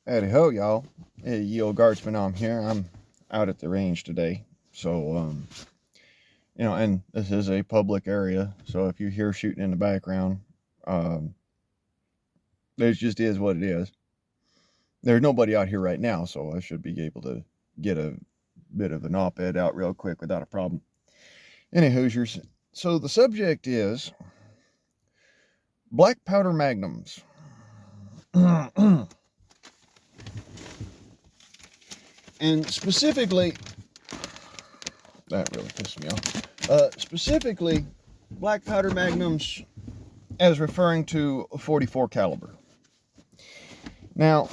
Howdy ho, y'all. Hey, Ye Old Guardsman, I'm here. I'm out at the range today. So, and this is a public area. So if you hear shooting in the background, um, it just is what it is. There's nobody out here right now, so I should be able to get a bit of an op-ed out real quick without a problem. Any Hoosiers. So the subject is black powder magnums. And specifically, that really pissed me off. Specifically, black powder magnums as referring to 44 caliber. Now,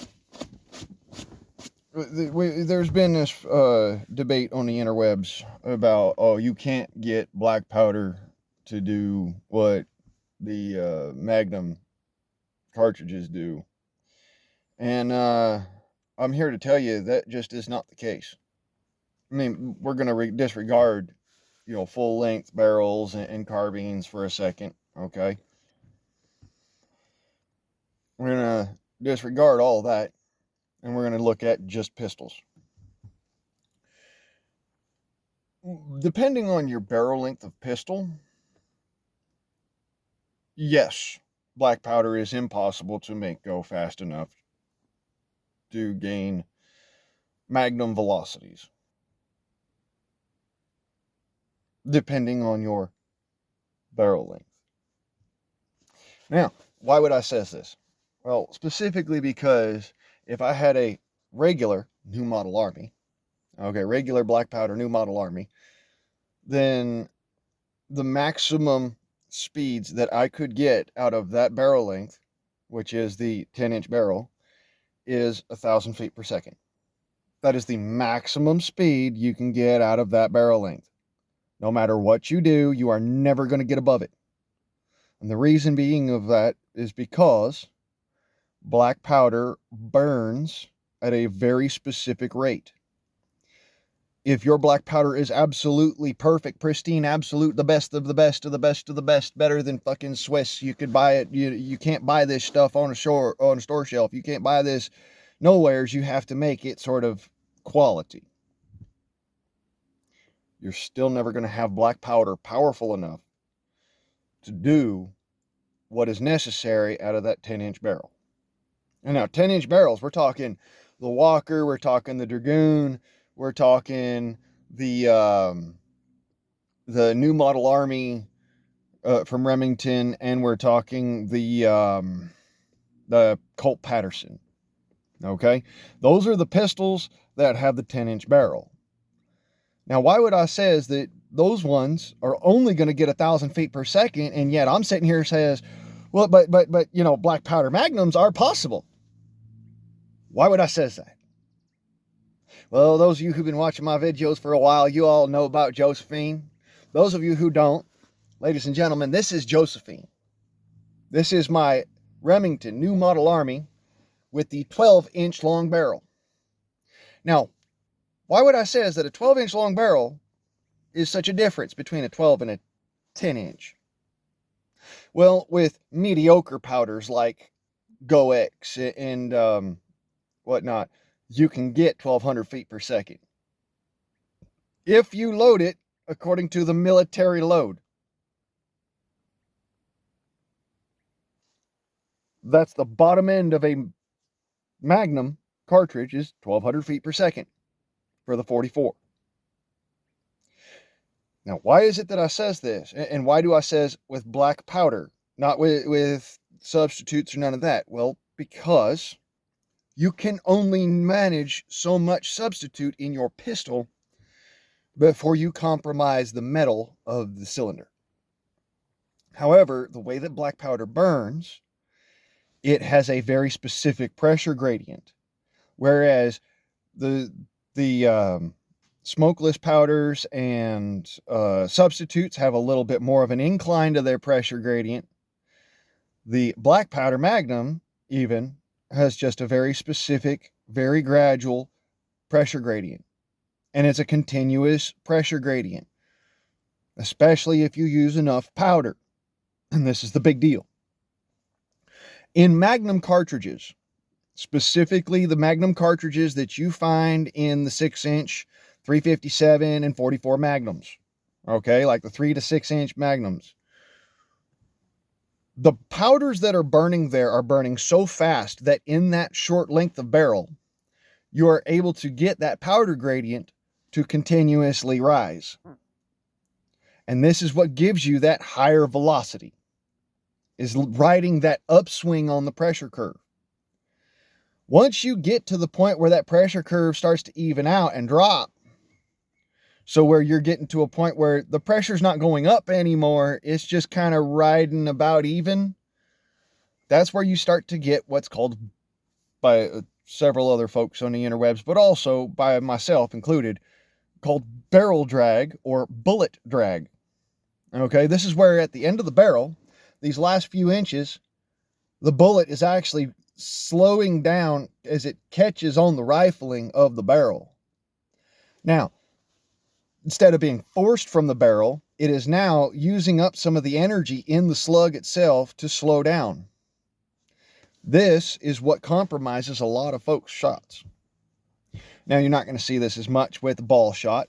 there's been this debate on the interwebs about, oh, you can't get black powder to do what the Magnum cartridges do. And I'm here to tell you that just is not the case. I mean, we're going to disregard, full length barrels and carbines for a second, okay? We're going to disregard all that, and we're going to look at just pistols. Depending on your barrel length of pistol, yes, black powder is impossible to make go fast enough to gain magnum velocities. Depending on your barrel length. Now, why would I say this? Well, specifically because if I had a regular new model army, regular black powder new model army, then the maximum speeds that I could get out of that barrel length, which is the 10-inch barrel, is 1,000 feet per second. That is the maximum speed you can get out of that barrel length. No matter what you do, you are never going to get above it. And the reason being of that is because black powder burns at a very specific rate. If your black powder is absolutely perfect, pristine, absolute, the best of the best of the best of the best, better than fucking Swiss, you could buy it. You can't buy this stuff on a store shelf. You can't buy this nowheres. You have to make it sort of quality. You're still never going to have black powder powerful enough to do what is necessary out of that 10-inch barrel. And now 10-inch barrels, we're talking the Walker, we're talking the Dragoon, we're talking the new model Army from Remington, and we're talking the Colt Patterson. Okay, those are the pistols that have the 10-inch barrel. Now, why would I say is that those ones are only going to get 1,000 feet per second, and yet I'm sitting here says, well, but black powder magnums are possible. Why would I say that? Well, those of you who've been watching my videos for a while, you all know about Josephine. Those of you who don't, ladies and gentlemen, this is Josephine. This is my Remington new model Army with the 12-inch long barrel. Now, why would I say is that a 12-inch long barrel is such a difference between a 12 and a 10-inch? Well, with mediocre powders like GoX and whatnot, you can get 1,200 feet per second. If you load it according to the military load. That's the bottom end of a Magnum cartridge is 1,200 feet per second for the 44. Now, why is it that I says this? And why do I says with black powder, not with substitutes or none of that? Well, because you can only manage so much substitute in your pistol before you compromise the metal of the cylinder. However, the way that black powder burns, it has a very specific pressure gradient, whereas the smokeless powders and substitutes have a little bit more of an incline to their pressure gradient. The black powder Magnum even has just a very specific, very gradual pressure gradient. And it's a continuous pressure gradient, especially if you use enough powder. And this is the big deal. In Magnum cartridges, specifically the Magnum cartridges that you find in the 6-inch, 357 and 44 Magnums. Okay, like the 3 to 6-inch Magnums. The powders that are burning there are burning so fast that in that short length of barrel, you are able to get that powder gradient to continuously rise. And this is what gives you that higher velocity, is riding that upswing on the pressure curve. Once you get to the point where that pressure curve starts to even out and drop, so where you're getting to a point where the pressure's not going up anymore, it's just kind of riding about even, that's where you start to get what's called, by several other folks on the interwebs, but also by myself included, called barrel drag or bullet drag. Okay, this is where at the end of the barrel, these last few inches, the bullet is actually slowing down as it catches on the rifling of the barrel. Now, instead of being forced from the barrel, it is now using up some of the energy in the slug itself to slow down. This is what compromises a lot of folks' shots. Now, you're not going to see this as much with the ball shot,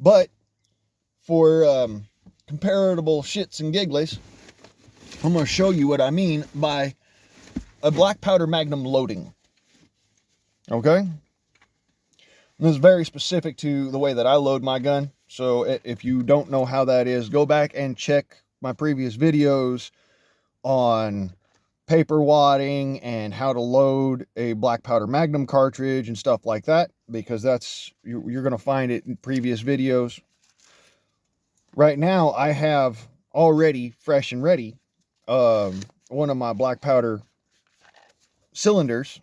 but for comparable shits and gigglies, I'm going to show you what I mean by a black powder magnum loading. Okay? And this is very specific to the way that I load my gun. So if you don't know how that is, go back and check my previous videos on paper wadding and how to load a black powder magnum cartridge and stuff like that, because that's, you're going to find it in previous videos. Right now, I have already fresh and ready one of my black powder cylinders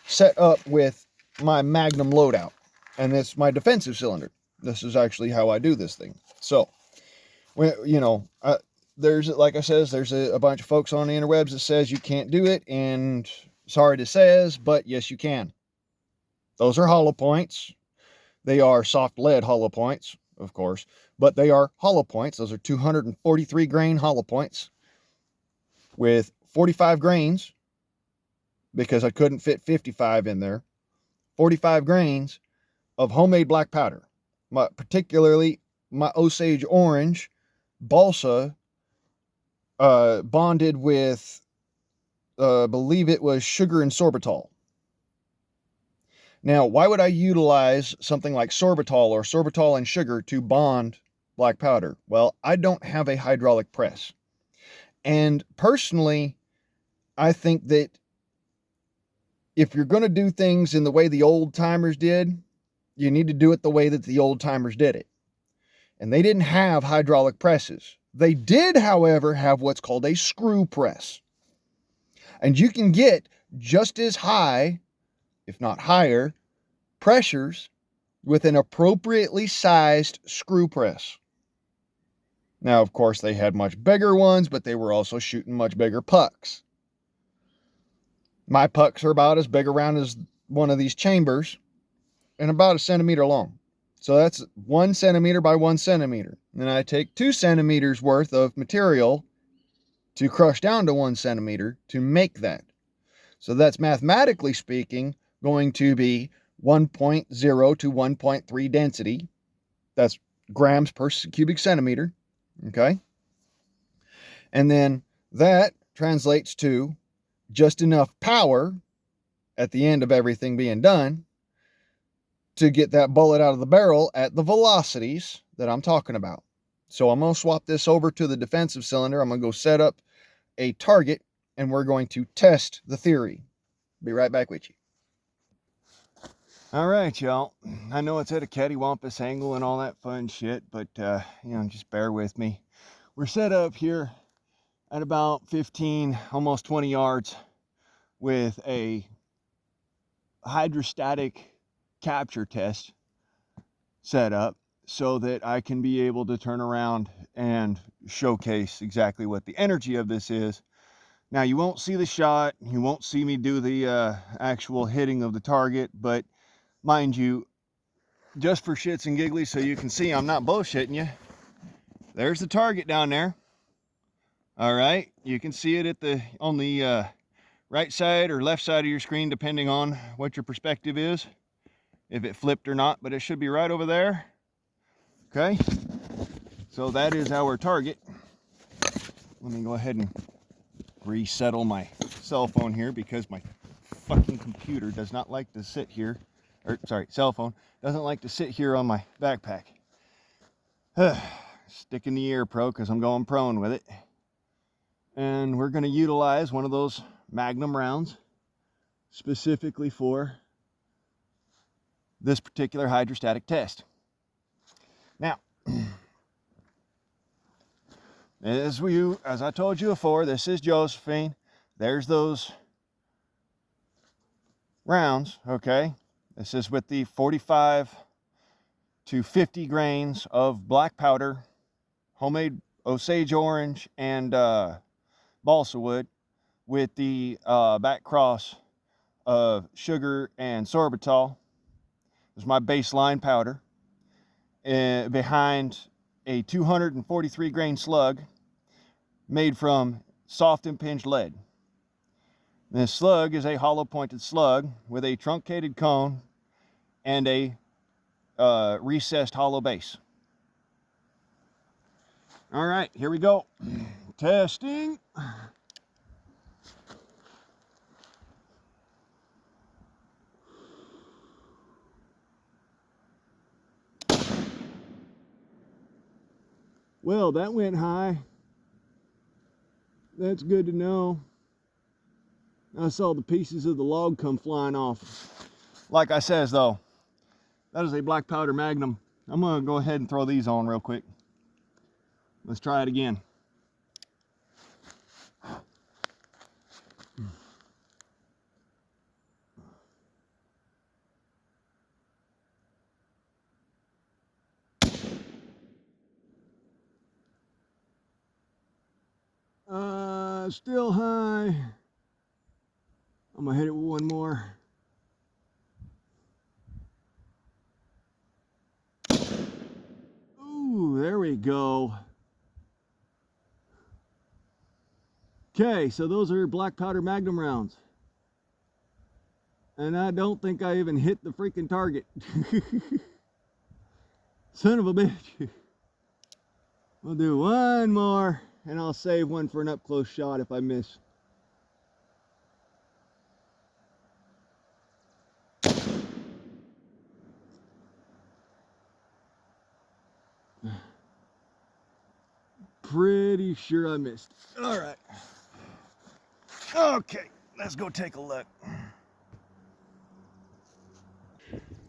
set up with my magnum loadout, and it's my defensive cylinder. This is actually how I do this thing. So, you know, there's, like I says, there's a bunch of folks on the interwebs that says you can't do it, and sorry to says, but yes, you can. Those are hollow points. They are soft lead hollow points, of course, but they are hollow points. Those are 243 grain hollow points with 45 grains, because I couldn't fit 55 in there. 45 grains of homemade black powder, particularly my Osage orange balsa, bonded with, believe it was sugar and sorbitol. Now, why would I utilize something like sorbitol or sorbitol and sugar to bond black powder? Well, I don't have a hydraulic press. And personally, I think that if you're going to do things in the way the old timers did, you need to do it the way that the old timers did it. And they didn't have hydraulic presses. They did, however, have what's called a screw press. And you can get just as high, if not higher, pressures with an appropriately sized screw press. Now, of course, they had much bigger ones, but they were also shooting much bigger pucks. My pucks are about as big around as one of these chambers and about 1 centimeter long. So that's 1 centimeter by 1 centimeter. And I take 2 centimeters worth of material to crush down to 1 centimeter to make that. So that's, mathematically speaking, going to be 1.0 to 1.3 density. That's grams per cubic centimeter. Okay. And then that translates to just enough power at the end of everything being done to get that bullet out of the barrel at the velocities that I'm talking about. So I'm going to swap this over to the defensive cylinder. I'm going to go set up a target, and we're going to test the theory. Be right back with you. All right, y'all. I know it's at a cattywampus angle and all that fun shit, but, you know, just bear with me. We're set up here at about 15, almost 20 yards with a hydrostatic capture test set up so that I can be able to turn around and showcase exactly what the energy of this is. Now, you won't see the shot, you won't see me do the actual hitting of the target, but mind you, just for shits and giggles, so you can see I'm not bullshitting you, there's the target down there. All right, you can see it at the on the right side or left side of your screen, depending on what your perspective is, if it flipped or not, but it should be right over there. Okay, so that is our target. Let me go ahead and resettle my cell phone here because my fucking computer does not like to sit here, or sorry, cell phone doesn't like to sit here on my backpack. Stick in the Air Pro because I'm going prone with it. And we're going to utilize one of those magnum rounds specifically for this particular hydrostatic test. Now, as I told you before, this is Josephine. There's those rounds, okay? This is with the 45 to 50 grains of black powder, homemade Osage orange and balsa wood, with the back cross of sugar and sorbitol. This is my baseline powder. Behind a 243 grain slug made from soft impinged lead. This slug is a hollow pointed slug with a truncated cone and a recessed hollow base. All right, here we go. Testing. Well, that went high. That's good to know. I saw the pieces of the log come flying off. Like I says though, that is a black powder magnum. I'm gonna go ahead and throw these on real quick. Let's try it again. Still high. I'm gonna hit it with one more. Ooh, there we go. Okay, so those are black powder magnum rounds. And I don't think I even hit the freaking target. Son of a bitch. We'll do one more and I'll save one for an up close shot if I miss. Pretty sure I missed. All right. Okay, let's go take a look.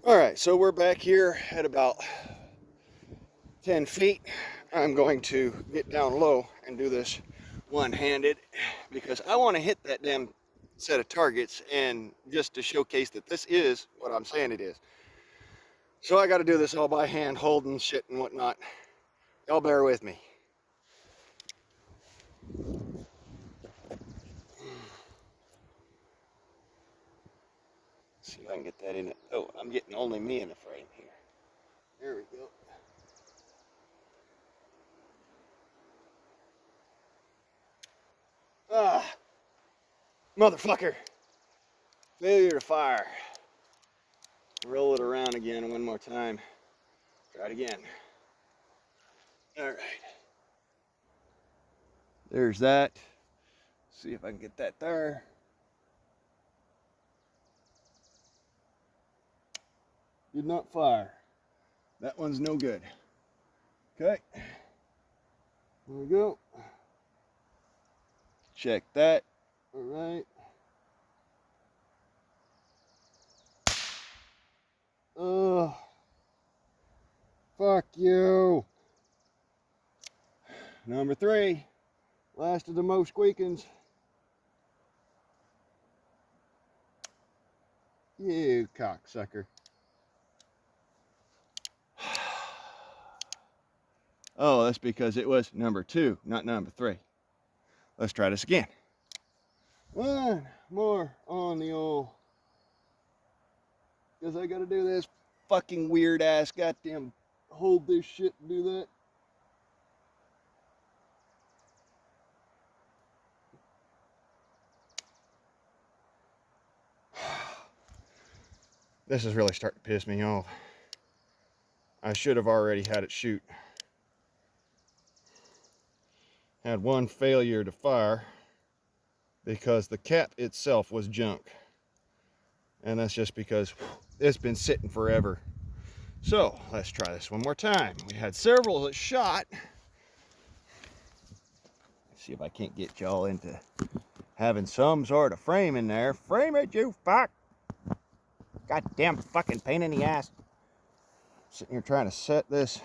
All right, so we're back here at about 10 feet. I'm going to get down low and do this one-handed because I want to hit that damn set of targets, and just to showcase that this is what I'm saying it is. So I got to do this all by hand, holding shit and whatnot. Y'all bear with me. See if I can get that in it. Oh, I'm getting only me in the frame here. There we go. Ah, motherfucker. Failure to fire. Roll it around again one more time. Try it again. All right. There's that. See if I can get that there. Did not fire. That one's no good. Okay. There we go. Check that. All right. Oh, fuck you. Number 3. Last of the most squeakins. You cocksucker. Oh, that's because it was number 2, not number 3. Let's try this again. One more on the old. Because I got to do this fucking weird ass goddamn hold this shit and do that. This is really starting to piss me off. I should have already had it shoot. Had one failure to fire because the cap itself was junk. And that's just because it's been sitting forever. So let's try this one more time. We had several that shot. Let's see if I can't get y'all into having some sort of frame in there. Frame it, you fuck! Goddamn fucking pain in the ass. Sitting here trying to set this